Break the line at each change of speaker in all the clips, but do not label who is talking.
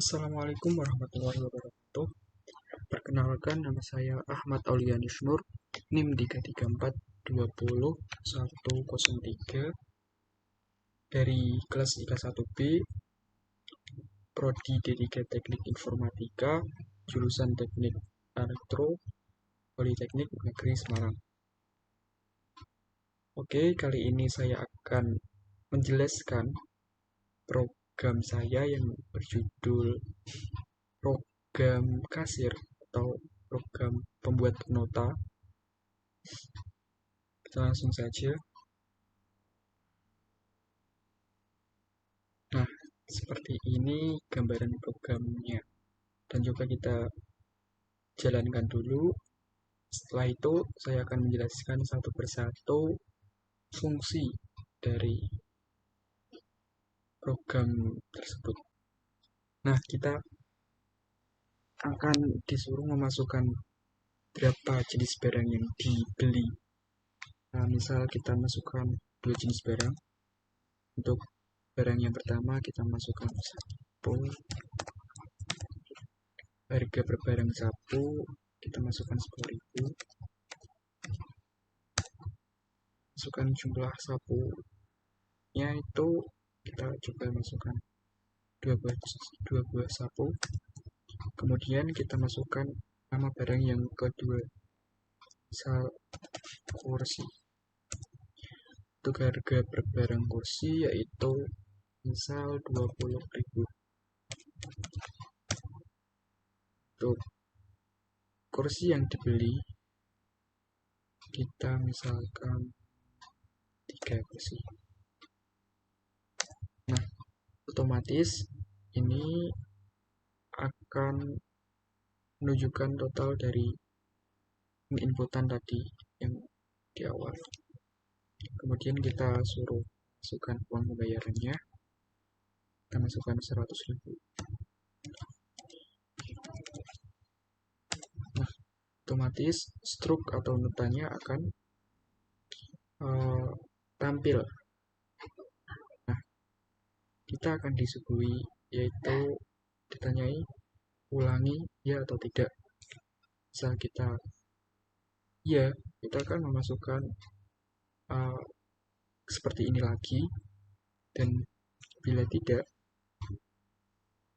Assalamualaikum warahmatullahi wabarakatuh. Perkenalkan, nama saya Ahmad Aulianus Nur, NIM 334201103 dari kelas IK 1B, Prodi D3 Teknik Informatika, jurusan Teknik Elektro, Politeknik Negeri Semarang. Oke, kali ini saya akan menjelaskan program saya yang berjudul program kasir atau program pembuat nota. Kita langsung saja. Nah, seperti ini gambaran programnya. Dan coba kita jalankan dulu. Setelah itu, saya akan menjelaskan satu persatu fungsi dari program tersebut. Nah, kita akan disuruh memasukkan berapa jenis barang yang dibeli. Nah, misal kita masukkan 2 jenis barang. Untuk barang yang pertama kita masukkan sapu. Harga per barang sapu kita masukkan 10.000. Masukkan jumlah sapunya itu kita coba masukkan 2 buah sapu. Kemudian kita masukkan nama barang yang kedua, misal kursi. Untuk harga per barang kursi yaitu misal 20.000. Untuk kursi yang dibeli kita misalkan 3 kursi. Nah, otomatis ini akan menunjukkan total dari inputan tadi yang di awal. Kemudian kita suruh masukkan uang pembayarannya. Kita masukkan 100.000. Nah, otomatis struk atau notanya akan tampil. Nah, kita akan disuguhi yaitu ditanyai ulangi ya atau tidak. Misal kita ya, kita akan memasukkan seperti ini lagi, dan bila tidak,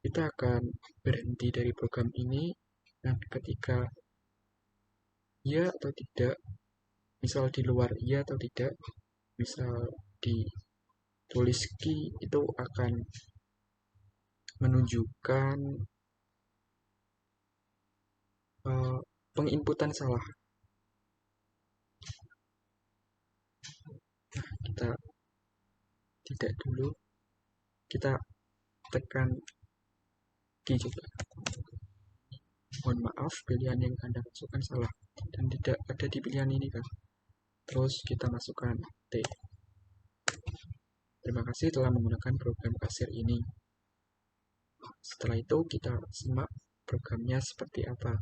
kita akan berhenti dari program ini. Dan ketika ya atau tidak, misal di luar ya atau tidak, misal ditulis key, itu akan menunjukkan penginputan salah. Kita tidak dulu, kita tekan key juga. Mohon maaf, pilihan yang Anda masukkan salah dan tidak ada di pilihan ini kan. Terus kita masukkan T. Terima kasih telah menggunakan program kasir ini. Setelah itu kita simak programnya seperti apa.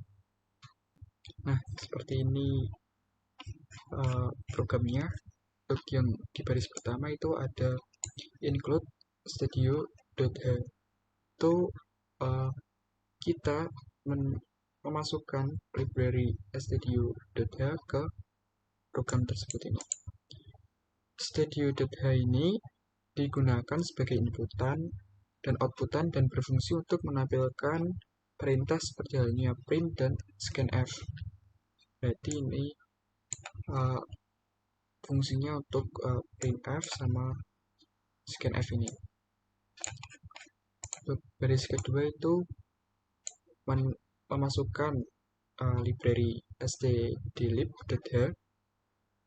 Nah, seperti ini programnya. Untuk yang di baris pertama itu ada include studio.h. Itu kita memasukkan library studio.h ke program tersebut ini. Studio.h ini digunakan sebagai inputan dan outputan dan berfungsi untuk menampilkan perintah seperti halnya print dan scanf. Berarti ini fungsinya untuk printf sama scanf ini. Untuk baris kedua itu memasukkan library stdlib.h,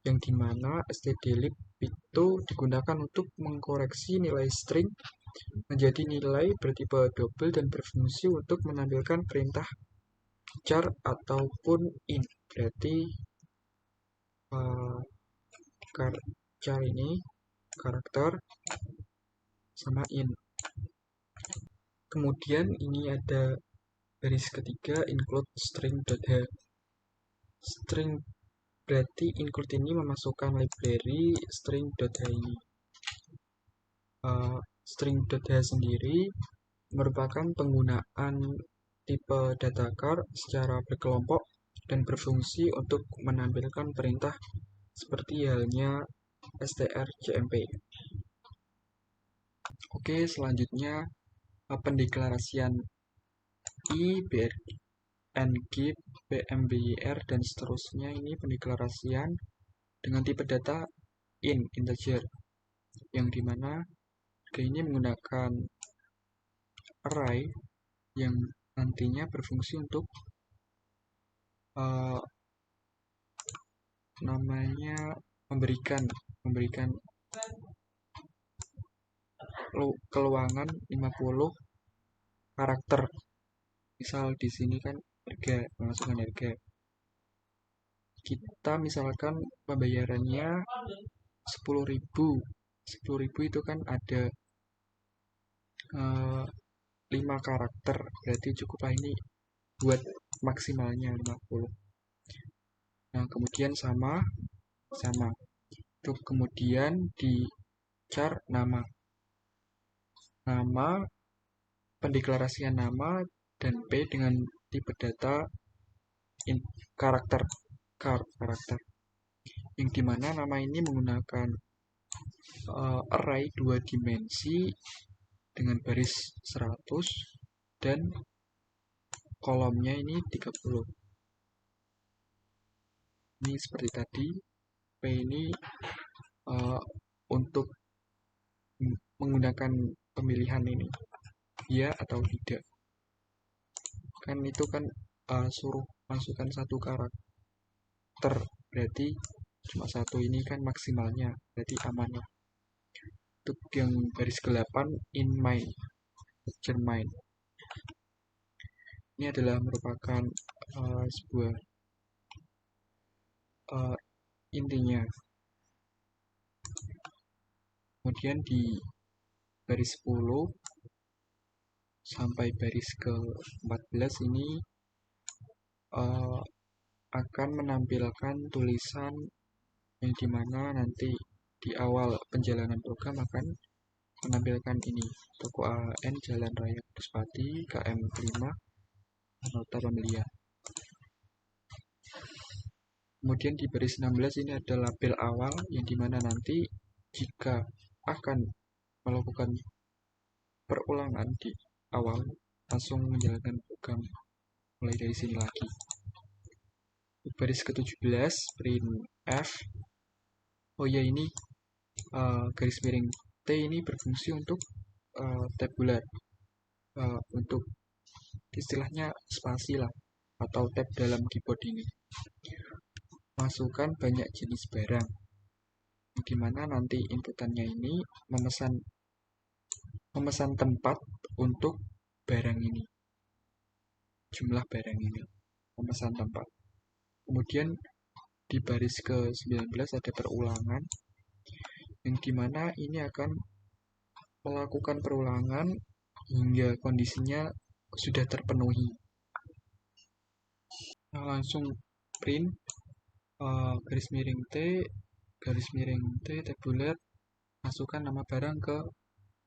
yang dimana stdlib itu digunakan untuk mengkoreksi nilai string menjadi nilai bertipe double dan berfungsi untuk menampilkan perintah char ataupun int. Berarti char ini karakter sama int. Kemudian ini ada baris ketiga include string.h. String berarti include ini memasukkan library string.h ini. String.h sendiri merupakan penggunaan tipe data char secara berkelompok dan berfungsi untuk menampilkan perintah seperti halnya strcmp. Oke, selanjutnya pendeklarasian I, ngif, bmbyr, dan seterusnya. Ini pendeklarasian dengan tipe data integer, yang dimana ini menggunakan array yang nantinya berfungsi untuk namanya memberikan keluangan 50 karakter. Misal di sini kan harga, memasukkan harga. Kita misalkan pembayarannya 10.000. 10.000 itu kan ada 5 karakter, berarti cukuplah ini buat maksimalnya 50. Nah, kemudian sama. Terus kemudian di char nama, pendeklarasian nama, dan P dengan tipe data karakter, yang dimana nama ini menggunakan array 2 dimensi dengan baris 100 dan kolomnya ini 30. Ini seperti tadi, P ini untuk menggunakan pemilihan ini, ya atau tidak. Kan itu kan suruh masukkan 1 karakter, berarti cuma 1, ini kan maksimalnya, berarti aman lah. Untuk yang baris ke-8, in main, ini adalah merupakan sebuah intinya. Kemudian di baris 10 sampai baris ke-14 ini akan menampilkan tulisan yang dimana nanti di awal penjalanan program akan menampilkan ini: Toko AHN Jalan Raya Puspati KM 5 Nota Pembelian. Kemudian di baris 16 ini ada label awal, yang dimana nanti jika akan melakukan perulangan di awal, langsung menjalankan program mulai dari sini lagi. Di baris ke-17 printf, ini garis miring T ini berfungsi untuk tabular, untuk istilahnya spasi lah, atau tab dalam keyboard ini. Masukkan banyak jenis barang, dimana nanti inputannya ini memesan tempat untuk barang ini, jumlah barang ini, memesan tempat. Kemudian di baris ke-19 ada perulangan, yang dimana ini akan melakukan perulangan hingga kondisinya sudah terpenuhi. Nah, langsung print garis miring T tabular, masukkan nama barang ke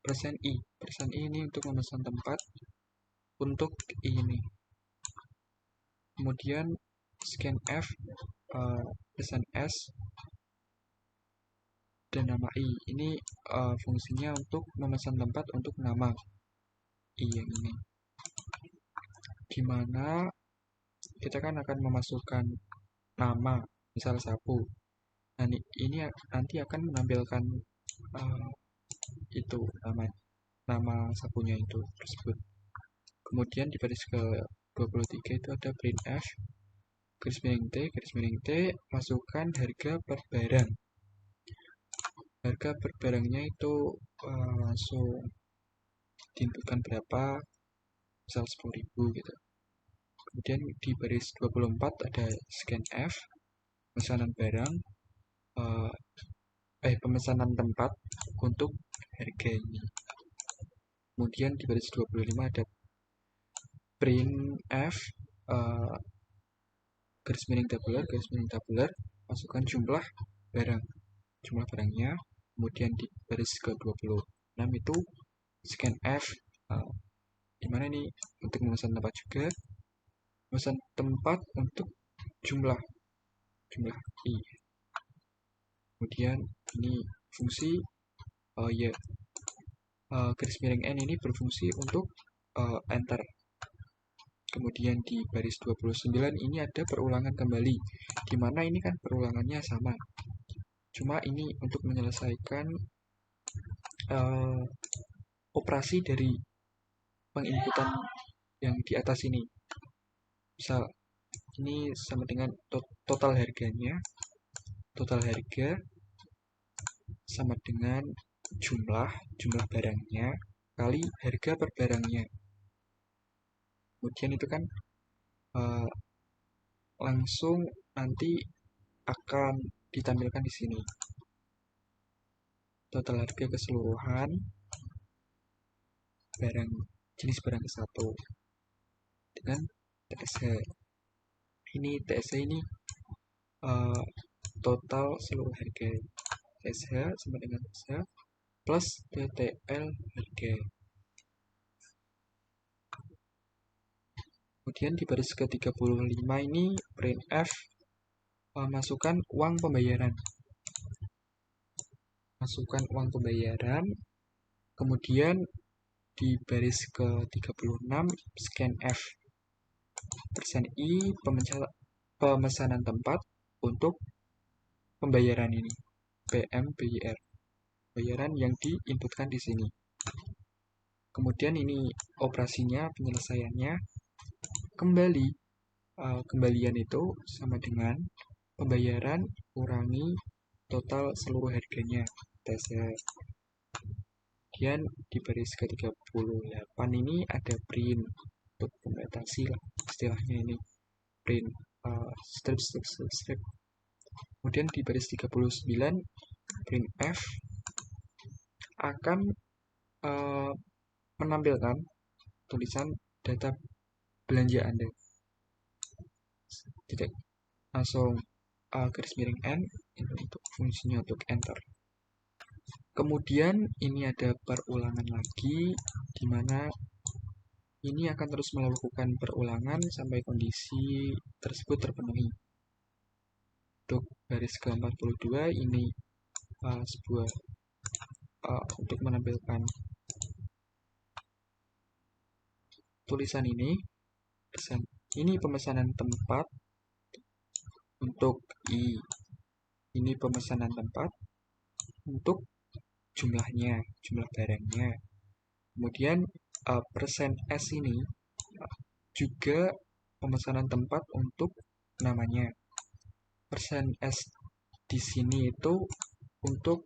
%i. %i ini untuk memesan tempat untuk ini. Kemudian scanf %s dan nama i. Ini fungsinya untuk memesan tempat untuk nama i yang ini. Dimana kita kan akan memasukkan nama, misal sapu. Nah, ini nanti akan menampilkan itu nama sapunya itu tersebut. Kemudian di baris ke-23 itu ada printf garis miring T, masukkan harga per barang. Harga per barangnya itu langsung diinputkan berapa, misal 10.000 gitu. Kemudian di baris 24 ada scanf pemesanan barang, pemesanan tempat untuk harga ini. Kemudian di baris 25 ada printf garis miring tabular, masukkan jumlah barangnya. Kemudian di baris ke-26 itu scanf dimana ini untuk memesan tempat juga, memesan tempat untuk jumlah I. Kemudian ini fungsi garis miring N ini berfungsi untuk enter. Kemudian di baris 29 ini ada perulangan kembali, dimana ini kan perulangannya sama, cuma ini untuk menyelesaikan operasi dari penginputan yang di atas ini. Misal ini sama dengan total harganya, total harga sama dengan jumlah barangnya kali harga per barangnya. Kemudian itu kan langsung nanti akan ditampilkan di sini. Total harga keseluruhan barang jenis barang ke satu dengan TSH. Ini TSH ini total seluruh harga. TSH sama dengan TSH plus TTL harga. Kemudian di baris ke-35 ini printf masukkan uang pembayaran. Masukkan uang pembayaran. Kemudian di baris ke-36 scanf %i pemesanan tempat untuk pembayaran ini. PMBYR. Bayaran yang diinputkan di sini. Kemudian ini operasinya, penyelesaiannya kembali. Kembalian itu sama dengan pembayaran kurangi total seluruh harganya TSH. Kemudian di baris ke-38 ini ada print untuk membatasi lah istilahnya ini, print strip. Kemudian di baris 39 printf akan menampilkan tulisan data belanja Anda. Tidak langsung garis miring N itu untuk fungsinya untuk enter. Kemudian ini ada perulangan lagi, di mana ini akan terus melakukan perulangan sampai kondisi tersebut terpenuhi. Untuk baris ke-42 ini sebuah untuk menampilkan tulisan ini pemesanan tempat untuk I. Ini pemesanan tempat untuk jumlahnya, jumlah barangnya. Kemudian %S ini juga pemesanan tempat untuk namanya. %S di sini itu untuk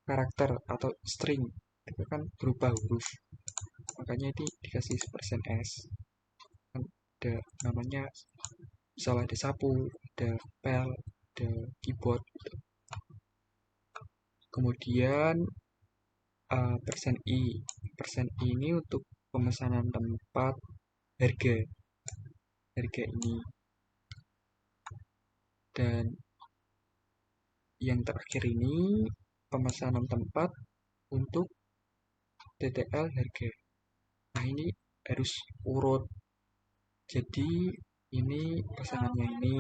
karakter atau string, itu kan berupa huruf. Makanya ini dikasih %S. Ada namanya, misalnya ada sapu, ada pel, ada keyboard gitu. Kemudian %i ini untuk pemesanan tempat harga ini. Dan yang terakhir ini pemesanan tempat untuk TTL harga. Nah, ini harus urut. Jadi ini pesanannya ini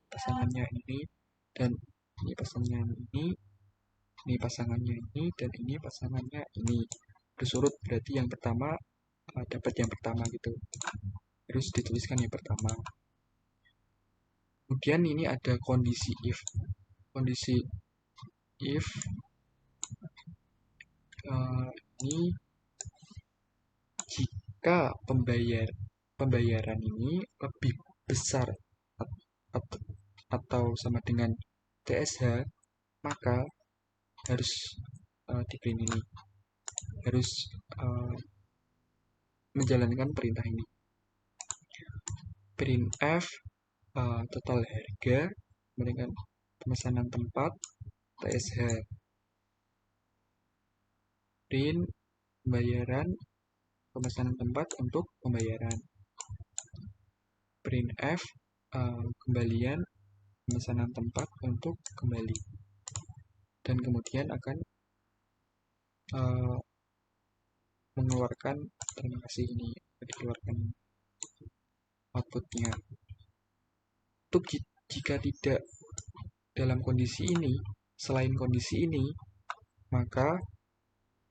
pesanannya ini, dan ini pesanannya ini pasangannya ini, dan ini pasangannya ini. Harus urut, berarti yang pertama dapat yang pertama gitu. Harus dituliskan yang pertama. Kemudian ini ada kondisi if. Kondisi if ini jika pembayaran ini lebih besar atau sama dengan TSH, maka harus di print ini harus menjalankan perintah ini. Printf total harga dengan pemesanan tempat TSH. Print pembayaran pemesanan tempat untuk pembayaran. Printf kembalian pemesanan tempat untuk kembali. Dan kemudian akan mengeluarkan terima kasih ini dikeluarkan outputnya. Untuk jika tidak dalam kondisi ini, selain kondisi ini, maka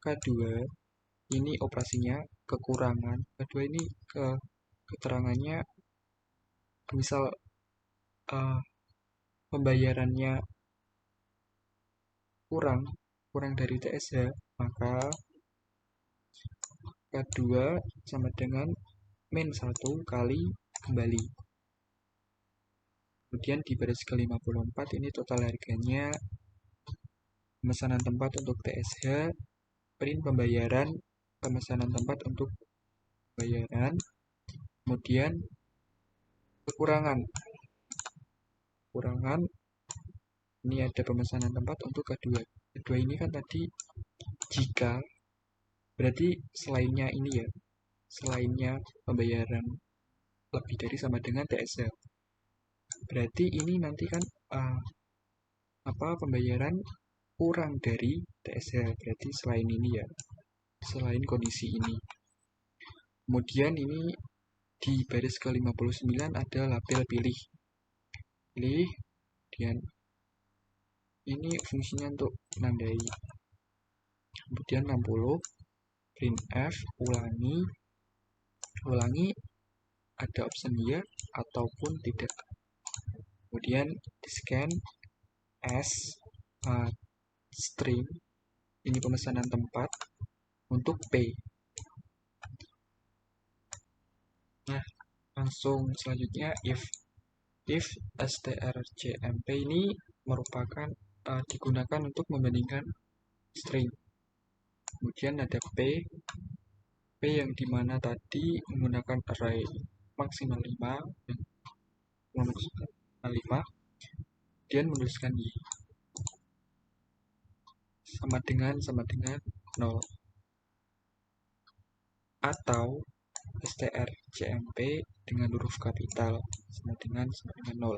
K2 ini operasinya kekurangan. K2 ini keterangannya misal pembayarannya kurang dari TSH, maka K2 sama dengan min 1 kali kembali. Kemudian di baris ke-54 ini total harganya pemesanan tempat untuk TSH, print pembayaran pemesanan tempat untuk pembayaran, kemudian kekurangan ini ada pemesanan tempat untuk kedua ini kan tadi jika berarti selainnya ini ya, selainnya pembayaran lebih dari sama dengan TSH, berarti ini nanti kan pembayaran kurang dari TSH, berarti selain ini ya, selain kondisi ini. Kemudian ini di baris ke-59 ada label pilih, kemudian ini fungsinya untuk menandai. Kemudian 60 printf ulangi ada option ya ataupun tidak. Kemudian di scan as string ini pemesanan tempat untuk P. Nah, langsung selanjutnya if strcmp ini merupakan digunakan untuk membandingkan string. Kemudian ada P yang dimana tadi menggunakan array maksimal 5 dan maksimal 5, kemudian menuliskan Y sama dengan 0, atau strcmp dengan huruf kapital sama dengan 0,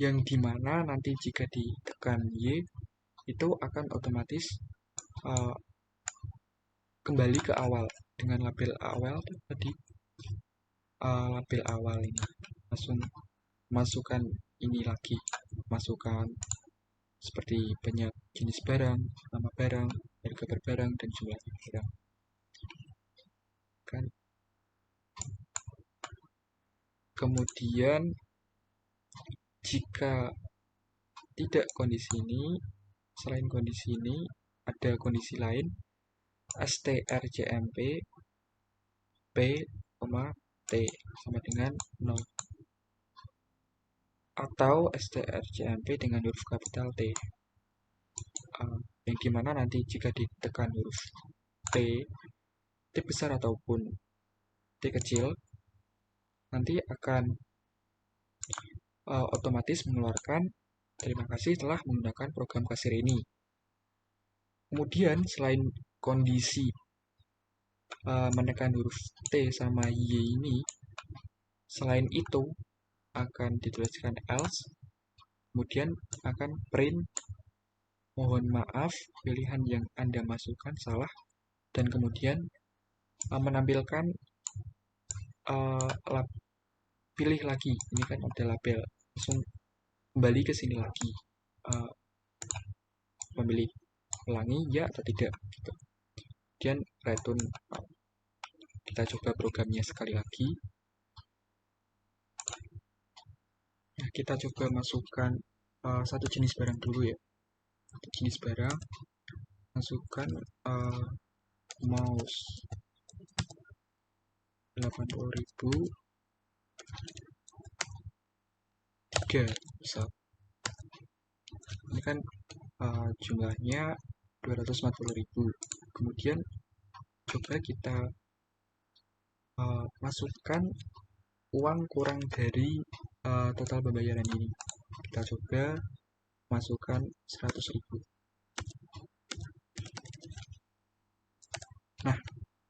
yang dimana nanti jika ditekan Y itu akan otomatis kembali ke awal dengan label awal tadi. Label awal ini langsung masukkan ini lagi, masukkan seperti banyak jenis barang, nama barang, harga per barang, dan jumlah barang kan. Kemudian jika tidak kondisi ini, selain kondisi ini ada kondisi lain, strcmp p, t sama dengan 0, atau strcmp dengan huruf kapital T, yang dimana nanti jika ditekan huruf T besar ataupun T kecil, nanti akan otomatis mengeluarkan terima kasih telah menggunakan program kasir ini. Kemudian selain kondisi menekan huruf T sama Y ini, selain itu akan dituliskan else, kemudian akan print mohon maaf pilihan yang Anda masukkan salah, dan kemudian menampilkan pilih lagi, ini kan ada label, langsung kembali ke sini lagi, memilih ulangi ya atau tidak gitu. Kemudian return. Kita coba programnya sekali lagi. Nah, kita coba masukkan satu jenis barang dulu ya. Satu jenis barang, masukkan mouse 80.000 3 misal. Ini kan jumlahnya 240.000. Kemudian coba kita masukkan uang kurang dari total pembayaran ini. Kita coba masukkan 100.000. Nah,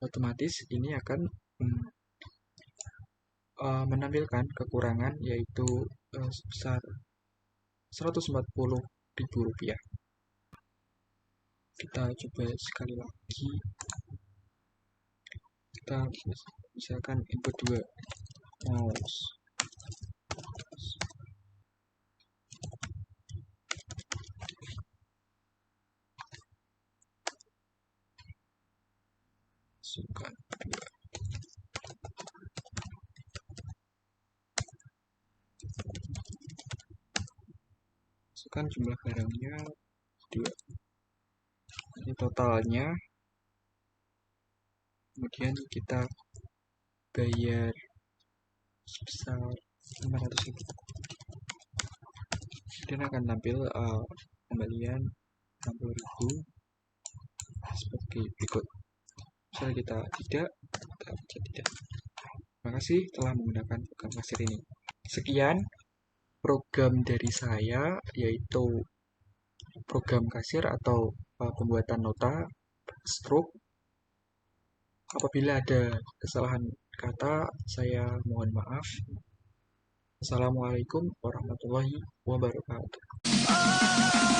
otomatis ini akan menampilkan kekurangan, yaitu sebesar Rp140.000. Kita coba sekali lagi. Kita misalkan input 2 mouse. Masukkan jumlah barangnya 2. Ini totalnya. Kemudian kita bayar sebesar 500.000. Kemudian akan tampil kembalian 60.000 seperti berikut. Misalnya kita tidak, kita baca tidak. Terima kasih telah menggunakan program kasir ini. Sekian program dari saya, yaitu program kasir atau pembuatan nota stroke. Apabila ada kesalahan kata, saya mohon maaf. Assalamualaikum warahmatullahi wabarakatuh.